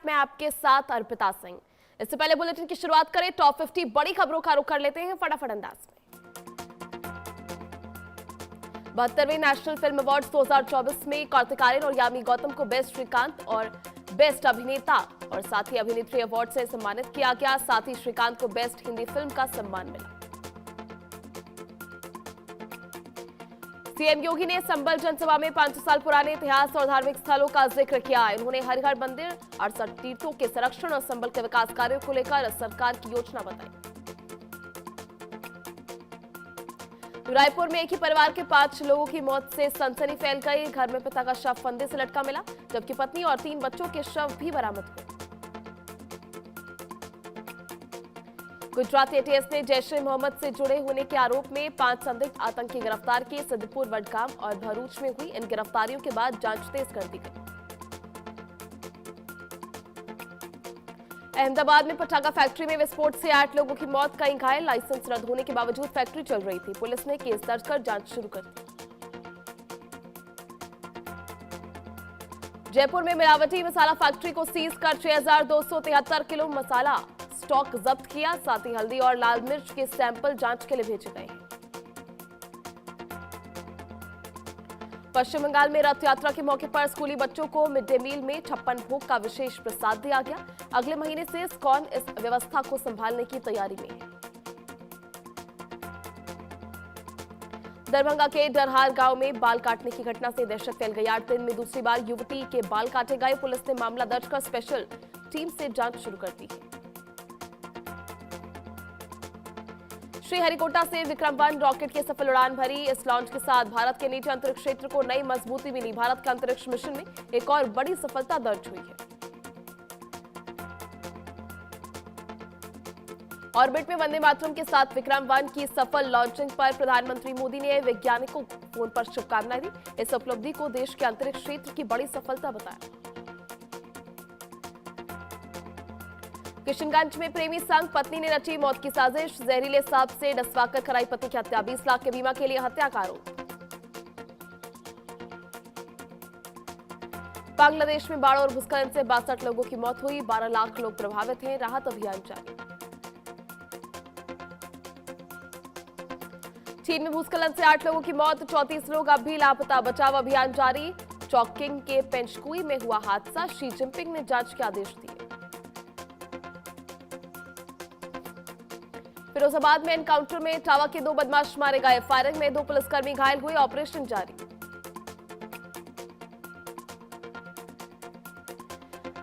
आप, मैं आपके साथ अर्पिता सिंह। इससे पहले बुलेटिन की शुरुआत करें टॉप 50 बड़ी खबरों का रुख कर लेते हैं फटाफट अंदाज में। 72वें नेशनल फिल्म अवार्ड्स 2024 में कार्तिक आर्यन और यामी गौतम को बेस्ट श्रीकांत और बेस्ट अभिनेता और साथ ही अभिनेत्री अवार्ड से सम्मानित किया गया। साथ ही श्रीकांत को बेस्ट हिंदी फिल्म का सम्मान मिला। सीएम योगी ने संबल जनसभा में 500 साल पुराने इतिहास और धार्मिक स्थलों का जिक्र किया। उन्होंने हरिहर मंदिर, 68 तीर्थों के संरक्षण और संबल के विकास कार्यों को लेकर सरकार की योजना बताई। रायपुर में एक ही परिवार के 5 लोगों की मौत से सनसनी फैल गई। घर में पिता का शव फंदे से लटका मिला, जबकि पत्नी और 3 बच्चों के शव भी बरामद हुए। गुजरात एटीएस ने जैश ए मोहम्मद से जुड़े होने के आरोप में 5 संदिग्ध आतंकी गिरफ्तार किए। सिद्धपुर, वडगाम और भरूच में हुई इन गिरफ्तारियों के बाद जांच तेज कर दी गई। अहमदाबाद में पटाखा फैक्ट्री में विस्फोट से 8 लोगों की मौत, कई घायल। लाइसेंस रद्द होने के बावजूद फैक्ट्री चल रही थी। पुलिस ने केस दर्ज कर जांच शुरू कर दी। जयपुर में मिलावटी मसाला फैक्ट्री को सीज कर 6273 किलो मसाला स्टॉक जब्त किया। साथ ही हल्दी और लाल मिर्च के सैंपल जांच के लिए भेजे गए हैं। पश्चिम बंगाल में रथ यात्रा के मौके पर स्कूली बच्चों को मिड डे मील में 56 भोग का विशेष प्रसाद दिया गया। अगले महीने से इस्कॉन इस व्यवस्था को संभालने की तैयारी में है। दरभंगा के डरहार गांव में बाल काटने की घटना से दहशत फैल गई। 8 दिन में दूसरी बार युवती के बाल काटे गए। पुलिस ने मामला दर्ज कर स्पेशल टीम से जांच शुरू कर दी है। श्रीहरिकोटा से विक्रम-1 रॉकेट की सफल उड़ान भरी। इस लॉन्च के साथ भारत के निजी अंतरिक्ष क्षेत्र को नई मजबूती मिली। भारत के अंतरिक्ष मिशन में एक और बड़ी सफलता दर्ज हुई है। ऑर्बिट में वंदे मातरम के साथ विक्रम-1 की सफल लॉन्चिंग पर प्रधानमंत्री मोदी ने वैज्ञानिकों को फोन पर शुभकामनाएं दी। इस उपलब्धि को देश के अंतरिक्ष क्षेत्र की बड़ी सफलता बताया। किशनगंज में प्रेमी संग पत्नी ने रची मौत की साजिश। जहरीले सांप से डसवाकर कराई पति की हत्या। 20 लाख के बीमा के लिए हत्या का आरोप। बांग्लादेश में बाढ़ और भूस्खलन से 62 लोगों की मौत हुई। 12 लाख लोग प्रभावित हैं। राहत अभियान जारी। चीन में भूस्खलन से 8 लोगों की मौत, 34 लोग अब भी लापता। बचाव अभियान जारी। चॉकिंग के पेंशकुई में हुआ हादसा। शी जिनपिंग ने जांच के आदेश दिए। फिरोजाबाद में एनकाउंटर में इटावा के 2 बदमाश मारे गए। फायरिंग में 2 पुलिसकर्मी घायल हुए। ऑपरेशन जारी।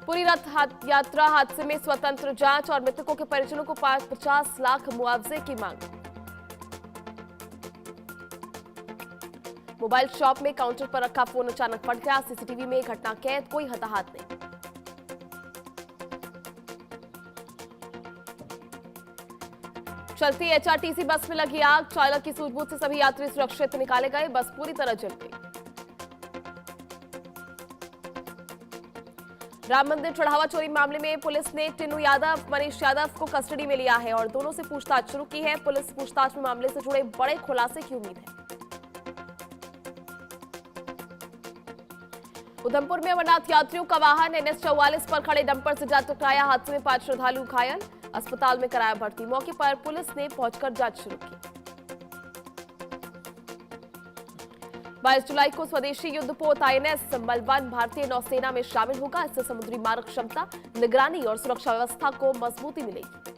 पूरी रथ यात्रा हादसे में स्वतंत्र जांच और मृतकों के परिजनों को 50 लाख मुआवजे की मांग। मोबाइल शॉप में काउंटर पर रखा फोन अचानक फट गया। सीसीटीवी में घटना कैद, कोई हताहत नहीं। चलती एचआरटीसी बस में लगी आग। चालक की सूझबूझ से सभी यात्री सुरक्षित निकाले गए। बस पूरी तरह जल गई। राम मंदिर चढ़ावा चोरी मामले में पुलिस ने टिन्नू यादव, मनीष यादव को कस्टडी में लिया है और दोनों से पूछताछ शुरू की है। पुलिस पूछताछ में मामले से जुड़े बड़े खुलासे की उम्मीद है। उधमपुर में अमरनाथ यात्रियों का वाहन NH44 पर खड़े डंपर से जा टकराया। हादसे में 5 श्रद्धालु घायल, अस्पताल में कराया भर्ती। मौके पर पुलिस ने पहुंचकर जांच शुरू की। 22 जुलाई को स्वदेशी युद्धपोत INS संबल-1 भारतीय नौसेना में शामिल होगा। इससे समुद्री मार्ग क्षमता, निगरानी और सुरक्षा व्यवस्था को मजबूती मिलेगी।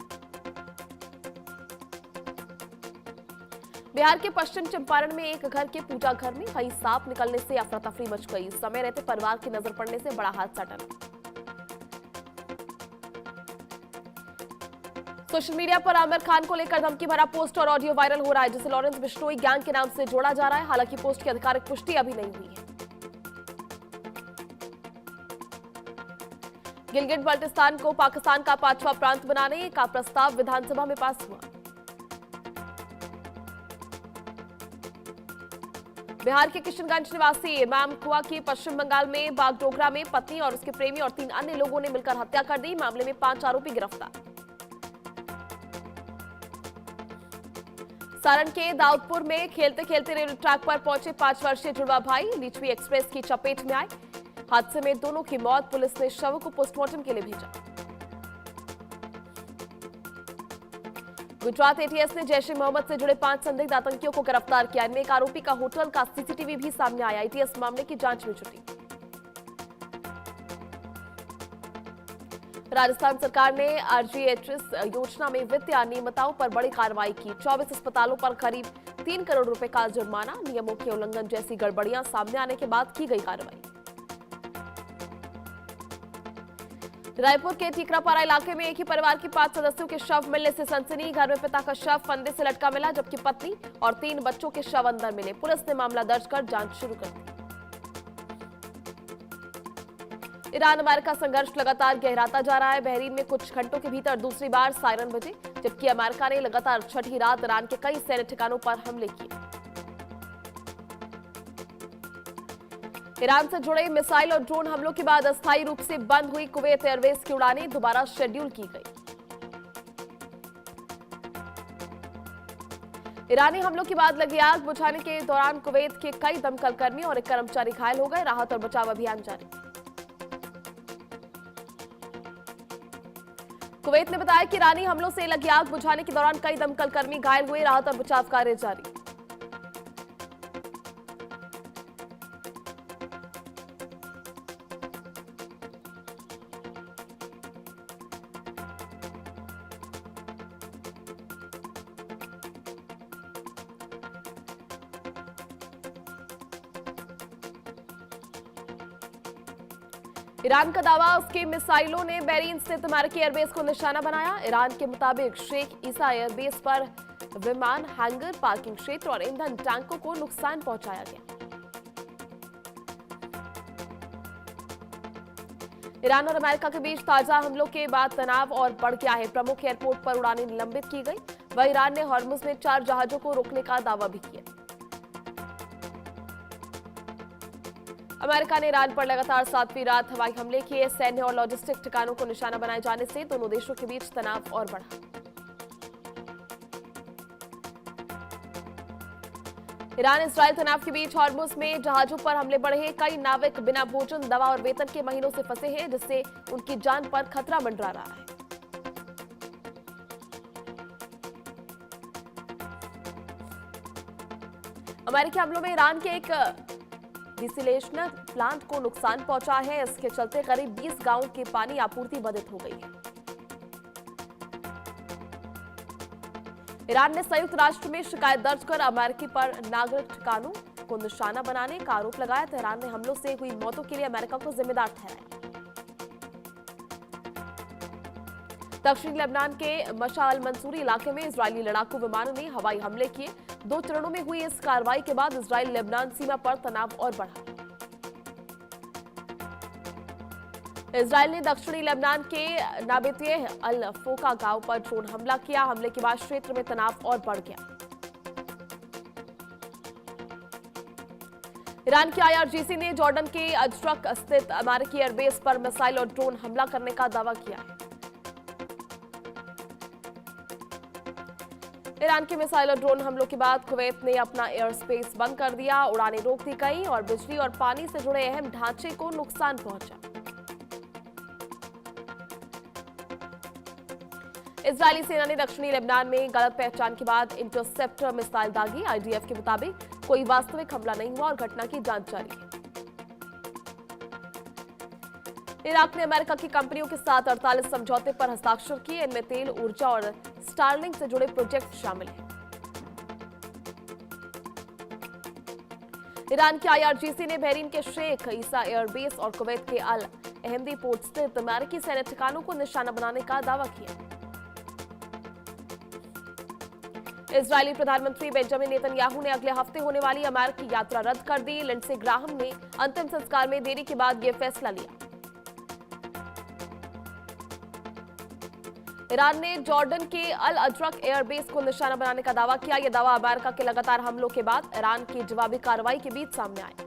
बिहार के पश्चिम चंपारण में एक घर के पूजा घर में कई सांप निकलने से अफरा तफरी मच गई। समय रहते परिवार की नजर पड़ने से बड़ा हादसा टला। सोशल मीडिया पर आमिर खान को लेकर धमकी भरा पोस्ट और ऑडियो वायरल हो रहा है, जिसे लॉरेंस बिश्नोई गैंग के नाम से जोड़ा जा रहा है। हालांकि पोस्ट की आधिकारिक पुष्टि अभी नहीं हुई है। गिलगिट बाल्टिस्तान को पाकिस्तान का 5वां प्रांत बनाने का प्रस्ताव विधानसभा में पास हुआ। बिहार के किशनगंज निवासी इमाम कुआ की पश्चिम बंगाल में बागडोगरा में पत्नी और उसके प्रेमी और 3 अन्य लोगों ने मिलकर हत्या कर दी। मामले में 5 आरोपी गिरफ्तार। सारण के दाऊदपुर में खेलते खेलते रेलवे ट्रैक पर पहुंचे 5 वर्षीय जुड़वा भाई। लिच्छवी एक्सप्रेस की चपेट में आए। हादसे में दोनों की मौत। पुलिस ने शव को पोस्टमार्टम के लिए भेजा। गुजरात एटीएस ने जैश ए मोहम्मद से जुड़े 5 संदिग्ध आतंकियों को गिरफ्तार किया। इनमें एक आरोपी का होटल का सीसीटीवी भी सामने आया। एटीएस मामले की जांच में जुटी। राजस्थान सरकार ने आरजीएचएस योजना में वित्तीय अनियमितताओं पर बड़ी कार्रवाई की। 24 अस्पतालों पर करीब 3 करोड़ रुपए का जुर्माना। नियमों के उल्लंघन जैसी गड़बड़ियां सामने आने के बाद की गई कार्रवाई। रायपुर के टीकरापारा इलाके में एक ही परिवार के 5 सदस्यों के शव मिलने से सनसनी। घर में पिता का शव फंदे से लटका मिला, जबकि पत्नी और 3 बच्चों के शव अंदर मिले। पुलिस ने मामला दर्ज कर जांच शुरू कर दी। ईरान अमेरिका संघर्ष लगातार गहराता जा रहा है। बहरीन में कुछ घंटों के भीतर दूसरी बार सायरन बजे, जबकि अमेरिका ने लगातार छठी रात ईरान के कई सैन्य ठिकानों पर हमले किए। ईरान से जुड़े मिसाइल और ड्रोन हमलों के बाद अस्थायी रूप से बंद हुई कुवैत एयरवेज की उड़ानें दोबारा शेड्यूल की गई। ईरानी हमलों के बाद लगी आग बुझाने के दौरान कुवैत के कई दमकल कर्मी और एक कर्मचारी घायल हो गए। राहत और बचाव अभियान जारी। कुवैत ने बताया कि ईरानी हमलों से लगी आग बुझाने के दौरान कई दमकल कर्मी घायल हुए। राहत और बचाव कार्य जारी। ईरान का दावा, उसके मिसाइलों ने बहरीन स्थित अमेरिकी एयरबेस को निशाना बनाया। ईरान के मुताबिक शेख ईसा एयरबेस पर विमान हैंगर, पार्किंग क्षेत्र और ईंधन टैंकों को नुकसान पहुंचाया गया। ईरान और अमेरिका के बीच ताजा हमलों के बाद तनाव और बढ़ गया है। प्रमुख एयरपोर्ट पर उड़ानें निलंबित की गई। वहीं ईरान ने हॉर्मुज में 4 जहाजों को रोकने का दावा भी किया। अमेरिका ने ईरान पर लगातार 7वीं रात हवाई हमले किए। सैन्य और लॉजिस्टिक ठिकानों को निशाना बनाए जाने से दोनों देशों के बीच तनाव और बढ़ा। ईरान इजरायल तनाव के बीच हॉर्मुज में जहाजों पर हमले बढ़े हैं। कई नाविक बिना भोजन, दवा और वेतन के महीनों से फंसे हैं, जिससे उनकी जान पर खतरा मंडरा रहा है। अमेरिकी हमलों में ईरान के एक डिसैलिनेशन प्लांट को नुकसान पहुंचा है। इसके चलते करीब 20 गांवों की पानी आपूर्ति बाधित हो गई है। ईरान ने संयुक्त राष्ट्र में शिकायत दर्ज कर अमेरिकी पर नागरिक ठिकानों को निशाना बनाने का आरोप लगाया। तेहरान ने हमलों से हुई मौतों के लिए अमेरिका को जिम्मेदार ठहराया। दक्षिणी लेबनान के मशा अल मंसूरी इलाके में इजरायली लड़ाकू विमानों ने हवाई हमले किए। 2 चरणों में हुई इस कार्रवाई के बाद इजरायल लेबनान सीमा पर तनाव और बढ़ा। इजरायल ने दक्षिणी लेबनान के नाबेतिह अल फोका गांव पर ड्रोन हमला किया। हमले के बाद क्षेत्र में तनाव और बढ़ गया। ईरान की आईआरजीसी ने जॉर्डन के अजरक स्थित अमेरिकी एयरबेस पर मिसाइल और ड्रोन हमला करने का दावा किया है। ईरान के मिसाइल और ड्रोन हमलों के बाद कुवैत ने अपना एयर स्पेस बंद कर दिया। उड़ानें रोक दी गई और बिजली और पानी से जुड़े अहम ढांचे को नुकसान पहुंचा। इजरायली सेना ने दक्षिणी लेबनान में गलत पहचान के बाद इंटरसेप्टर मिसाइल दागी। आईडीएफ के मुताबिक कोई वास्तविक हमला नहीं हुआ और घटना की जांच जारी है। इराक ने अमेरिका की कंपनियों के साथ 48 समझौते पर हस्ताक्षर किए। इनमें तेल, ऊर्जा और स्टारलिंक से जुड़े प्रोजेक्ट शामिल हैं। ईरान की आईआरजीसी ने बहरीन के शेख ईसा एयरबेस और कुवैत के अल अहमदी पोर्ट स्थित अमेरिकी सैन्य ठिकानों को निशाना बनाने का दावा किया। इजरायली प्रधानमंत्री बेंजामिन नेतन्याहू ने अगले हफ्ते होने वाली अमेरिकी यात्रा रद्द कर दी। लिंडसे ग्राहम ने अंतिम संस्कार में देरी के बाद यह फैसला लिया। ईरान ने जॉर्डन के अल अजरक एयरबेस को निशाना बनाने का दावा किया। यह दावा अमेरिका के लगातार हमलों के बाद ईरान की जवाबी कार्रवाई के बीच सामने आया।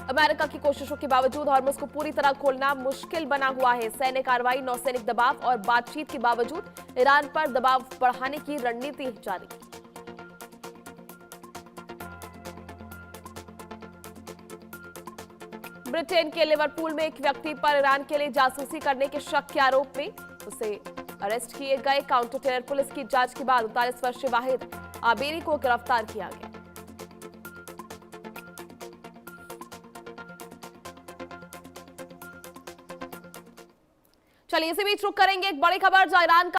अमेरिका की कोशिशों के बावजूद हॉर्मुज को पूरी तरह खोलना मुश्किल बना हुआ है। सैन्य कार्रवाई, नौसैनिक दबाव और बातचीत के बावजूद ईरान पर दबाव बढ़ाने की रणनीति जारी। ब्रिटेन के लिवरपूल में एक व्यक्ति पर ईरान के लिए जासूसी करने के शक के आरोप में उसे अरेस्ट किए गए। काउंटर टेरर पुलिस की जांच के बाद 39 वर्षीय वाहिद आबेरी को गिरफ्तार किया गया। चलिए इसी बीच रुक करेंगे एक बड़ी खबर, जो ईरान